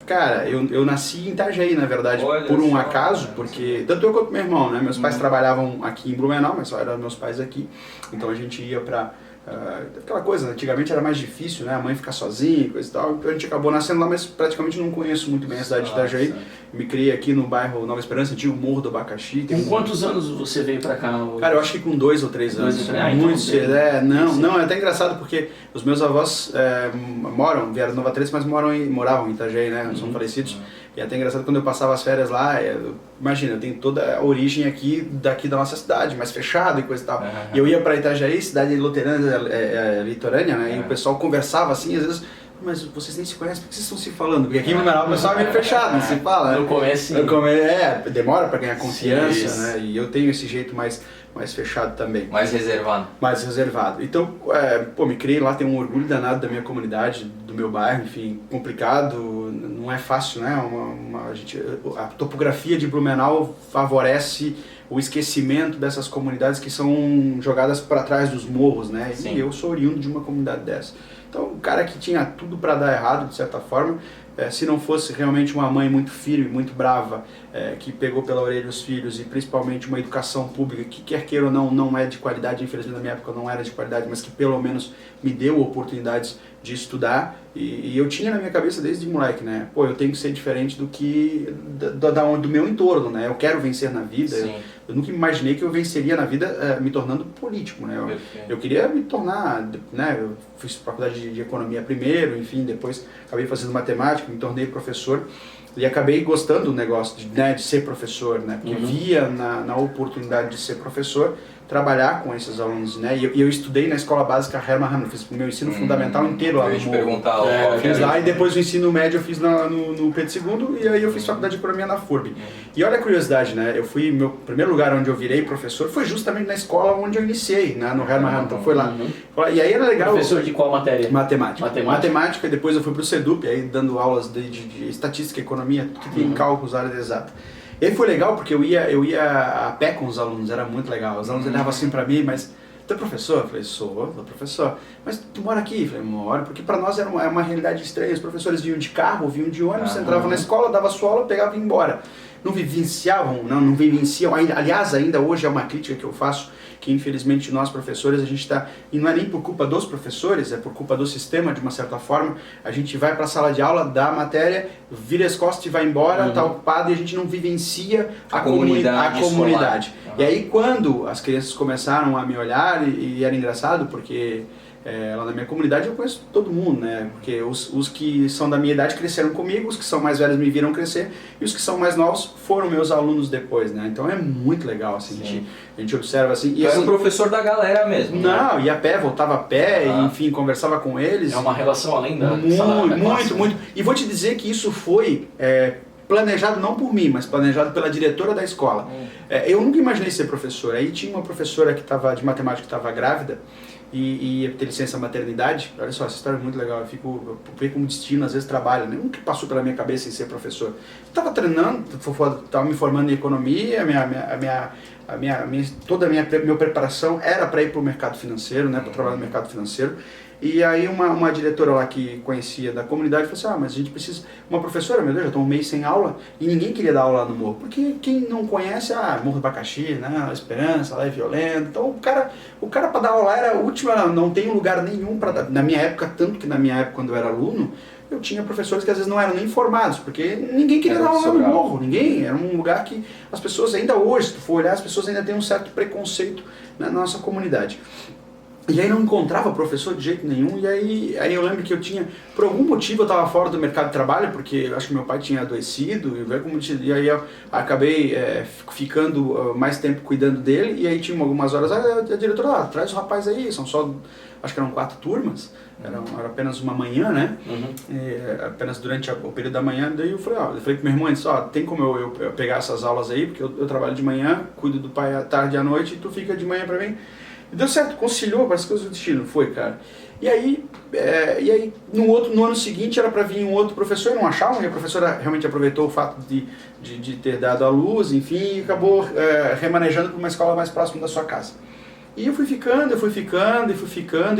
Cara, eu nasci em Itajaí, na verdade, Olha por um só, acaso, porque tanto eu quanto meu irmão, né? Meus pais trabalhavam aqui em Blumenau, mas só eram meus pais aqui, então a gente ia pra... aquela coisa, antigamente era mais difícil, né? A mãe ficar sozinha e coisa e tal, então a gente acabou nascendo lá, mas praticamente não conheço muito bem a cidade de Itajaí. Me criei aqui no bairro Nova Esperança, antigo Morro do Abacaxi. Com quantos anos você veio pra cá? Cara, eu acho que com 2 ou 3 anos. Muito cedo. Não, é até engraçado porque os meus avós vieram de Nova Trento, mas moravam em Itajaí, né? São falecidos. E é até engraçado quando eu passava as férias lá, imagina, eu tenho toda a origem daqui da nossa cidade, mais fechado e coisa e tal. E eu ia pra Itajaí, cidade litorânea, né? E o pessoal conversava assim, às vezes, mas vocês nem se conhecem, por que vocês estão se falando? Porque aqui em Blumenau o pessoal é meio fechado, não se fala, né? No começo, demora pra ganhar confiança, né? E eu tenho esse jeito mais fechado também. Mais reservado. Mais reservado. Então, me criei lá, tenho um orgulho danado da minha comunidade, do meu bairro, enfim, complicado, não é fácil, né? A topografia de Blumenau favorece o esquecimento dessas comunidades que são jogadas para trás dos morros, né? Sim. E eu sou oriundo de uma comunidade dessa. Então, um cara que tinha tudo para dar errado, de certa forma, se não fosse realmente uma mãe muito firme, muito brava, que pegou pela orelha os filhos, e principalmente uma educação pública que, quer queira ou não é de qualidade, infelizmente na minha época não era de qualidade, mas que pelo menos me deu oportunidades de estudar, e eu tinha na minha cabeça desde moleque, né? Pô, eu tenho que ser diferente do meu entorno, né? Eu quero vencer na vida. Eu nunca imaginei que eu venceria na vida me tornando político, né? Eu queria me tornar, né? Eu fiz faculdade de economia primeiro, enfim, depois acabei fazendo matemática, me tornei professor e acabei gostando do negócio de ser professor, né? Porque via na oportunidade de ser professor, trabalhar com esses alunos, né? E eu estudei na escola básica Hermann Hahn, fiz o meu ensino fundamental inteiro lá no Morro. Fiz lá e depois o ensino médio eu fiz no Pedro II e aí eu fiz faculdade de economia na FURB. E olha a curiosidade, né? Meu primeiro lugar onde eu virei professor foi justamente na escola onde eu iniciei, né? No Hermann Hahn, então foi lá. E aí era legal. Professor de qual matéria? Matemática, e depois eu fui pro SEDUP, aí dando aulas de estatística, economia, tudo tem cálculos, área exata. E aí foi legal porque eu ia a pé com os alunos, era muito legal. Os alunos olhavam assim pra mim, mas tu é professor? Eu falei, sou professor. Mas tu mora aqui? Eu falei, moro, porque pra nós era uma realidade estranha. Os professores vinham de carro, vinham de ônibus, entravam na escola, dava sua aula, pegava e ia embora. Não vivenciam. Aliás, ainda hoje é uma crítica que eu faço, que infelizmente nós professores, a gente está, e não é nem por culpa dos professores, é por culpa do sistema de uma certa forma, a gente vai para a sala de aula, dá a matéria, vira as costas e vai embora, está ocupado e a gente não vivencia a comunidade. E aí quando as crianças começaram a me olhar, e era engraçado porque lá na minha comunidade eu conheço todo mundo, né? Porque os que são da minha idade cresceram comigo, os que são mais velhos me viram crescer, e os que são mais novos foram meus alunos depois, né? Então é muito legal, assim, a gente observa assim... E era um professor da galera mesmo. Não, ia a pé, voltava a pé, e, enfim, conversava com eles. É uma relação além da... Muito. E vou te dizer que isso foi... planejado não por mim, mas planejado pela diretora da escola. Eu nunca imaginei ser professor. Aí tinha uma professora de matemática que estava grávida, e ia ter licença maternidade. Olha só, essa história é muito legal, eu vejo como destino, às vezes trabalho, né? Nunca passou pela minha cabeça em ser professor. Estava treinando, estava me formando em economia, toda a minha preparação era para ir para o mercado financeiro, né? Para trabalhar no mercado financeiro. E aí uma diretora lá que conhecia da comunidade falou assim, mas a gente precisa... Uma professora, meu Deus, já estou um mês sem aula e ninguém queria dar aula lá no Morro. Porque quem não conhece, Morro do Abacaxi, né, Esperança, lá é violento. Então o cara para dar aula lá era a última, não tem lugar nenhum para dar. Na minha época, tanto que na minha época quando eu era aluno, eu tinha professores que às vezes não eram nem formados, porque ninguém queria dar aula lá no Morro, ninguém. Era um lugar que as pessoas ainda hoje, se tu for olhar, as pessoas ainda têm um certo preconceito na nossa comunidade. E aí não encontrava professor de jeito nenhum, e aí eu lembro que eu tinha, por algum motivo eu estava fora do mercado de trabalho, porque eu acho que meu pai tinha adoecido, e aí eu acabei ficando mais tempo cuidando dele, e aí tinha algumas horas, a diretora, traz os rapazes aí, são só, acho que eram 4 turmas, era apenas uma manhã, né, apenas durante o período da manhã, daí eu falei pro meu irmão, tem como eu pegar essas aulas aí, porque eu trabalho de manhã, cuido do pai à tarde e à noite, e tu fica de manhã pra mim. E deu certo, conciliou para as coisas do destino, foi, cara. E aí no ano seguinte era para vir um outro professor, não achavam, e a professora realmente aproveitou o fato de ter dado a luz, enfim, e acabou remanejando para uma escola mais próxima da sua casa. E eu fui ficando,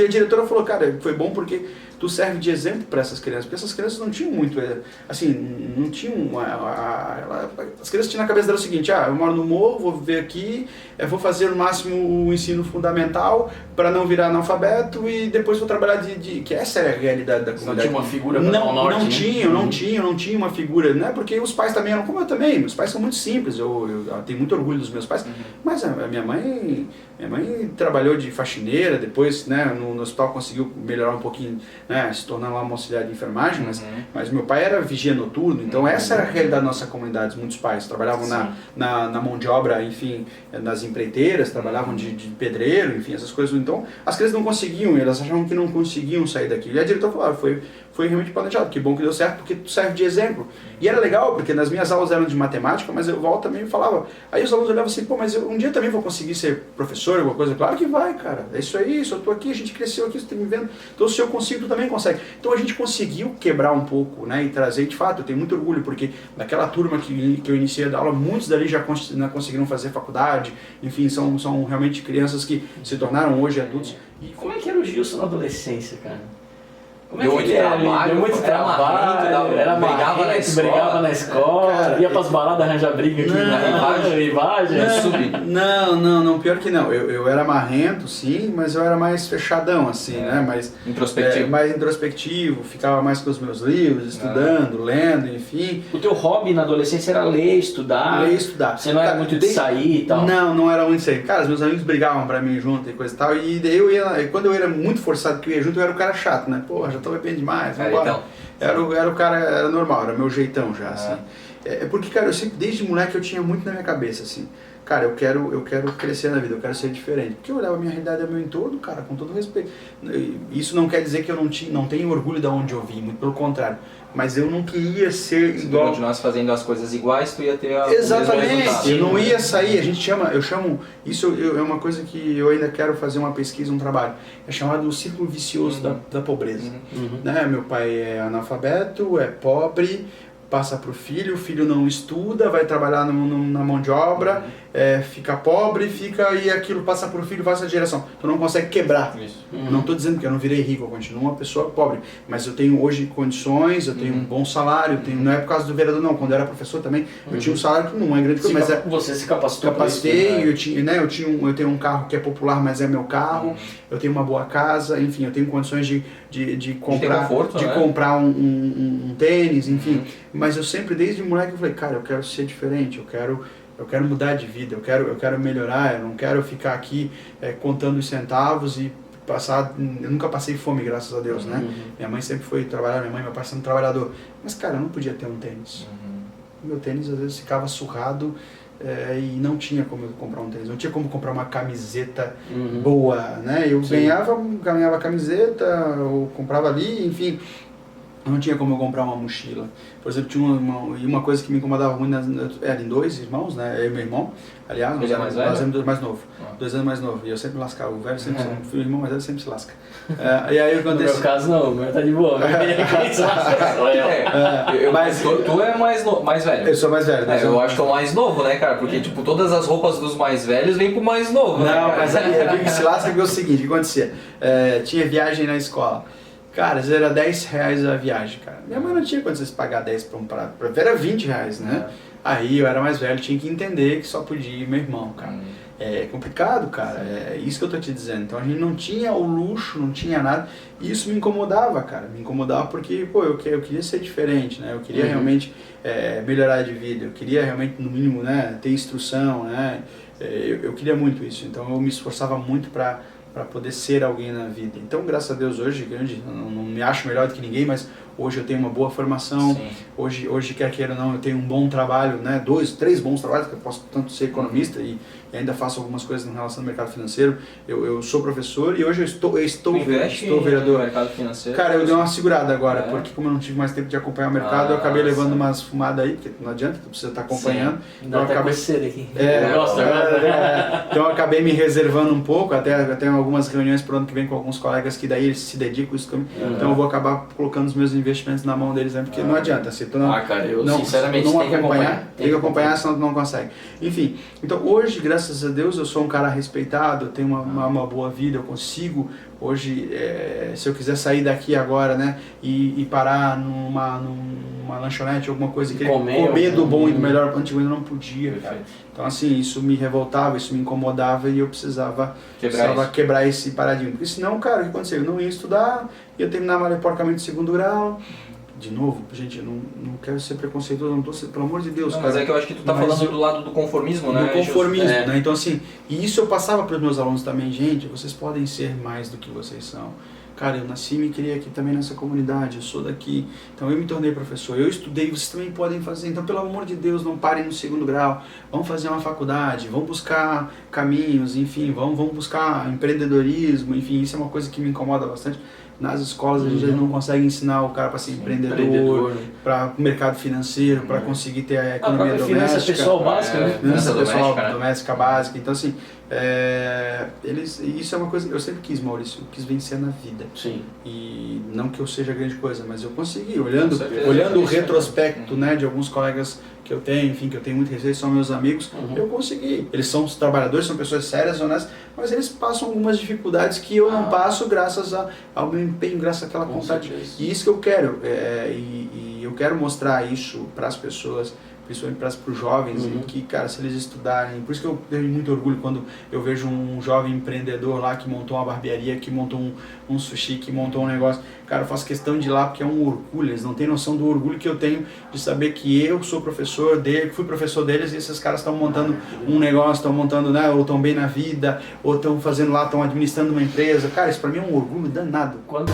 e a diretora falou, cara, foi bom porque tu serve de exemplo para essas crianças, porque essas crianças não tinham muito, assim, não tinham, as crianças tinham na cabeça dela o seguinte, eu moro no morro, vou viver aqui, vou fazer no máximo o ensino fundamental para não virar analfabeto e depois vou trabalhar que essa era a realidade da comunidade. Não tinha uma figura Não tinha uma figura, né, porque os pais também eram como eu também, meus pais são muito simples, eu tenho muito orgulho dos meus pais, mas a minha mãe trabalhou de faxineira, depois, né, no hospital conseguiu melhorar um pouquinho, né, se tornar lá uma auxiliar de enfermagem, mas meu pai era vigia noturno, então essa era a realidade da nossa comunidade. Muitos pais trabalhavam na mão de obra, enfim, nas empreiteiras, trabalhavam de pedreiro, enfim, essas coisas. Então as crianças não conseguiam, elas achavam que não conseguiam sair daquilo. E a diretora falou, foi realmente planejado, que bom que deu certo, porque tu serve de exemplo. E era legal, porque nas minhas aulas eram de matemática, mas eu volta também falava, aí os alunos olhavam assim, pô, mas eu um dia também vou conseguir ser professor, alguma coisa. Claro que vai, cara, é isso aí, eu tô aqui, a gente cresceu aqui, você tá me vendo, então se eu consigo, tu também consegue. Então a gente conseguiu quebrar um pouco, né, e trazer, de fato, eu tenho muito orgulho, porque naquela turma que eu iniciei a dar aula, muitos dali já conseguiram fazer faculdade, enfim, são realmente crianças que se tornaram hoje adultos. E como é que era o Gilson na adolescência, cara? Como Deu muito trabalho, deu muito trabalho, brigava na escola, cara, ia pras baladas arranjar briga aqui na rivagem. Não, pior que não. Eu era marrento, sim, mas eu era mais fechadão, assim, né? Mais introspectivo. Mais introspectivo, ficava mais com os meus livros, estudando, lendo, enfim. O teu hobby na adolescência era ler, estudar? Ler e estudar. Você não era muito de sair e tal? Não era muito de sair. Cara, os meus amigos brigavam pra mim junto e coisa e tal, e daí quando eu era muito forçado que eu ia junto, eu era o cara chato, né? Porra, já tô bebendo demais, vamos embora. Então. Era o cara, era normal, era meu jeitão já, assim. Porque, cara, eu sempre, desde moleque, eu tinha muito na minha cabeça, assim. Cara, eu quero crescer na vida, eu quero ser diferente. Porque eu olhava a minha realidade ao meu entorno, cara, com todo respeito. Isso não quer dizer que eu não tenho orgulho de onde eu vim, muito pelo contrário. Mas eu não queria ser Se igual... tu continuasse fazendo as coisas iguais, tu ia ter o Exatamente, mesmo resultado. eu não ia sair, eu chamo, isso é uma coisa que eu ainda quero fazer uma pesquisa, um trabalho, é chamado o círculo vicioso da pobreza. Né? Meu pai é analfabeto, é pobre, passa para o filho não estuda, vai trabalhar na mão de obra, fica pobre, e aquilo passa para o filho, passa a geração. Tu não consegue quebrar. Não estou dizendo que eu não virei rico, eu continuo uma pessoa pobre, mas eu tenho hoje condições, eu tenho um bom salário, não é por causa do vereador não, quando eu era professor também, eu tinha um salário que não é grande coisa, mas você se capacitou. Capacitei, eu tenho um carro que é popular, mas é meu carro, eu tenho uma boa casa, enfim, eu tenho condições de comprar um tênis, enfim. Mas eu sempre, desde moleque, eu falei, cara, eu quero ser diferente, eu quero mudar de vida, eu quero melhorar, eu não quero ficar aqui contando os centavos e passar, eu nunca passei fome, graças a Deus, né? Minha mãe sempre foi trabalhar, minha mãe e meu pai sendo trabalhador, mas cara, eu não podia ter um tênis. Meu tênis às vezes ficava surrado e não tinha como eu comprar um tênis, não tinha como comprar uma camiseta boa, né? Eu ganhava camiseta, eu comprava ali, enfim, não tinha como eu comprar uma mochila. Por exemplo, tinha uma coisa que me incomodava muito, eram dois irmãos, né? Eu e meu irmão, aliás, Ele é mais velho? nós éramos mais novo, 2 anos mais novo, e eu sempre lascava, o velho sempre, o irmão mais velho sempre se lasca. E aí acontece... No meu caso não, o meu tá de boa, Mas tu é mais velho. Eu sou mais velho, né? Eu acho que é o mais novo, né, cara? Porque, tipo, todas as roupas dos mais velhos vêm pro mais novo, né, Não, cara? mas aí eu que se lasca que é o seguinte, o que acontecia? Tinha viagem na escola. Cara, às vezes era R$10 a viagem, cara. Minha mãe não tinha condições de pagar 10 pra um prato, era R$20, né? Aí eu era mais velho, tinha que entender que só podia ir meu irmão, cara. É complicado, cara, é isso que eu tô te dizendo. Então a gente não tinha o luxo, não tinha nada, e isso me incomodava, cara. Me incomodava porque, pô, eu queria ser diferente, né? Eu queria realmente melhorar de vida, eu queria realmente, no mínimo, né, ter instrução, né? Eu queria muito isso, então eu me esforçava muito para poder ser alguém na vida. Então, graças a Deus, hoje, não me acho melhor do que ninguém, mas hoje eu tenho uma boa formação, hoje quer queira ou não, eu tenho um bom trabalho, né? 2, 3 bons trabalhos, que eu posso tanto ser economista e ainda faço algumas coisas em relação ao mercado financeiro. Eu sou professor e hoje eu estou vereador. No mercado financeiro? Cara, eu dei uma segurada agora, porque como eu não tive mais tempo de acompanhar o mercado, eu acabei levando umas fumadas aí, porque não adianta, tu precisa estar acompanhando. Então eu acabei cedo aqui. Então eu acabei me reservando um pouco, até tenho algumas reuniões pro ano que vem com alguns colegas que daí eles se dedicam a isso também. Então eu vou acabar colocando os meus investimentos na mão deles, né? Porque não adianta, se tu não, cara, eu não, sinceramente não tem que acompanhar, senão tu não consegue. Enfim, então hoje, graças graças a Deus eu sou um cara respeitado, eu tenho uma boa vida, eu consigo hoje, se eu quiser sair daqui agora, né, e parar numa lanchonete, alguma coisa, que comer do bom e do melhor, antigamente eu não podia, cara. Então assim, isso me revoltava, isso me incomodava e eu precisava quebrar esse paradigma. Porque senão, cara, o que aconteceu? Eu não ia estudar, ia terminar porcamente o 2º grau. De novo, gente, eu não quero ser preconceituoso, não tô, pelo amor de Deus, cara. Mas é que eu acho que tu tá falando do lado do conformismo, né? Do conformismo, né? Então assim, e isso eu passava para os meus alunos também, gente, vocês podem ser mais do que vocês são. Cara, eu nasci e me criei aqui também nessa comunidade, eu sou daqui, então eu me tornei professor, eu estudei, vocês também podem fazer, então pelo amor de Deus, não parem no 2º grau, vão fazer uma faculdade, vão buscar caminhos, enfim, vão buscar empreendedorismo, enfim, isso é uma coisa que me incomoda bastante. Nas escolas a gente não consegue ensinar o cara para ser empreendedor, para o mercado financeiro, para conseguir ter a economia doméstica. Finança pessoal básica, né? Finança pessoal doméstica básica. Então assim, isso é uma coisa, eu sempre quis, Maurício, eu quis vencer na vida. Sim. E não que eu seja grande coisa, mas eu consegui, olhando o retrospecto, né, de alguns colegas que eu tenho, enfim, que eu tenho muito respeito, são meus amigos, eu consegui. Eles são os trabalhadores, são pessoas sérias, honestas, mas eles passam algumas dificuldades que eu não passo graças ao meu empenho, graças àquela vontade. E isso que eu quero, e eu quero mostrar isso para as pessoas, principalmente para os jovens, que, cara, se eles estudarem, por isso que eu tenho muito orgulho quando eu vejo um jovem empreendedor lá que montou uma barbearia, que montou um sushi, que montou um negócio, cara, eu faço questão de ir lá porque é um orgulho, eles não têm noção do orgulho que eu tenho de saber que eu sou professor dele, fui professor deles e esses caras estão montando um negócio, estão montando, né, ou estão bem na vida, ou estão fazendo lá, estão administrando uma empresa, cara, isso para mim é um orgulho danado. Quando